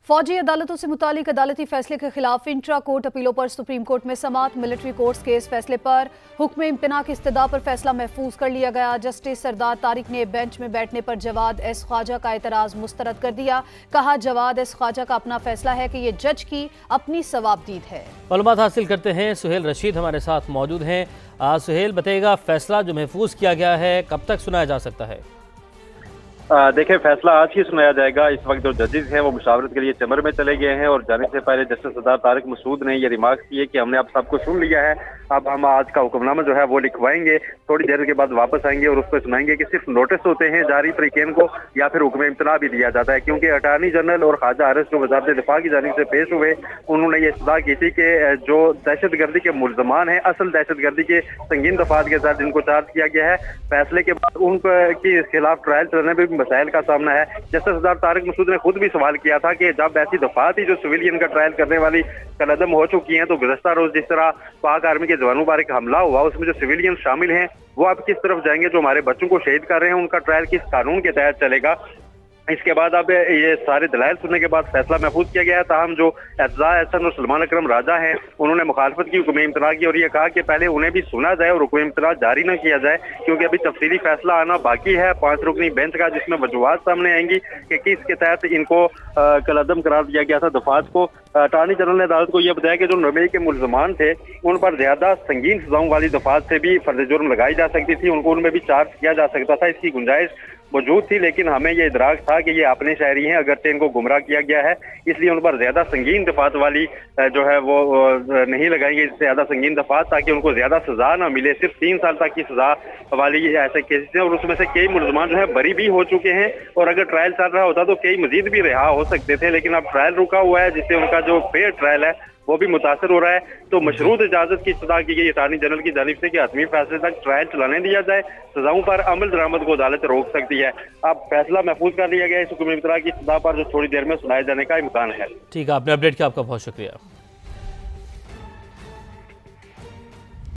फौजी अदालतों से मुतालिक अदालती फैसले के खिलाफ इंट्रा कोर्ट अपीलों पर सुप्रीम कोर्ट में समाअत। मिलिट्री कोर्ट्स के इस फैसले पर हुक्म इम्तना की इस्तदा पर फैसला महफूज कर लिया गया। जस्टिस सरदार तारिक ने बेंच में बैठने पर जवाद एस ख्वाजा का एतराज मुस्तरद कर दिया। कहा, जवाद एस ख्वाजा का अपना फैसला है कि ये जज की अपनी सवाबदीद है। मालूमात हासिल करते हैं, सुहेल रशीद हमारे साथ मौजूद हैं। सुहेल, बताइएगा फैसला जो महफूज किया गया है कब तक सुनाया जा सकता है? देखिए, फैसला आज ही सुनाया जाएगा। इस वक्त जो जजेस हैं वो मुशावरत के लिए चैम्बर में चले गए हैं और जाने से पहले जस्टिस सरदार तारिक मसूद ने ये रिमार्क्स किए कि हमने आप सबको सुन लिया है, अब हम आज का हुक्मनामा जो है वो लिखवाएंगे, थोड़ी देर के बाद वापस आएंगे और उस पर सुनाएंगे कि सिर्फ नोटिस होते हैं जारी तरीकेन को या फिर हुक्म इम्तना भी दिया जाता है। क्योंकि अटार्नी जनरल और ख्वाजा हारिस जो वज़ारत दिफा की जानिब से पेश हुए, उन्होंने ये सजा की थी कि जो दहशत गर्दी के मुल्ज़मान हैं, असल दहशत गर्दी के संगीन दफात के साथ जिनको चार्ज किया गया है, फैसले के बाद उनके खिलाफ ट्रायल चलने में भी मसाइल का सामना है। जस्टिस सरदार तारिक मसूद ने खुद भी सवाल किया था कि जब ऐसी दफात ही जो सिविलियन का ट्रायल करने वाली कलअदम हो चुकी हैं, तो गुज़श्ता रोज जिस तरह पाक आर्मी के जवानों पर एक हमला हुआ, उसमें जो सिविलियन शामिल हैं वो अब किस तरफ जाएंगे, जो हमारे बच्चों को शहीद कर रहे हैं उनका ट्रायल किस कानून के तहत चलेगा। इसके बाद अब ये सारे दलाइल सुनने के बाद फैसला महफूज किया गया है। ताहम जो एफजा एहसन और सलमान अकरम राजा हैं, उन्होंने मुखालफत की हुक्म इम्तना की और ये कहा कि पहले उन्हें भी सुना जाए और हुक्म इम्तना जारी न किया जाए, क्योंकि अभी तफसीली फैसला आना बाकी है 5 रुकनी बेंच का, जिसमें वजूहात सामने आएंगी कि किसके तहत इनको कलअदम करार दिया गया था दफात को। अटार्नी जनरल ने अदालत को यह बताया कि जो नबे के मुल्ज़मान थे उन पर ज्यादा संगीन सजाओं वाली दफात से भी फर्ज जुर्म लगाई जा सकती थी, उनको उनमें भी चार्ज किया जा सकता था, इसकी गुंजाइश मौजूद थी। लेकिन हमें ये इदराक था कि ये अपने शहरी हैं, अगरचे इनको गुमराह किया गया है, इसलिए उन पर ज्यादा संगीन दफात वाली जो है वो नहीं लगाएंगे, इससे ज्यादा संगीन दफात, ताकि उनको ज्यादा सजा ना मिले। सिर्फ 3 साल तक की सजा वाली ऐसे केसेस हैं और उसमें से कई मुल्ज़मान जो है बरी भी हो चुके हैं और अगर ट्रायल चल रहा होता तो कई मजीद भी रिहा हो सकते थे। लेकिन अब ट्रायल रुका हुआ है, जिससे उनका जो फेयर ट्रायल है वो भी मुतासर हो रहा है। तो मशरूत इजाजत की इस्तदा की गई अटार्नी जनरल की जानिब से कि हतमी फैसले तक ट्रायल चलाने दिया जाए, सजाओं पर अमल दरामद को अदालत रोक सकती है। अब फैसला महफूज कर लिया गया। इस हुक्म इम्तना की इस्तदा पर जो थोड़ी देर में सुनाए जाने का इम्कान है। ठीक है, आपने अपडेट किया, आपका बहुत शुक्रिया।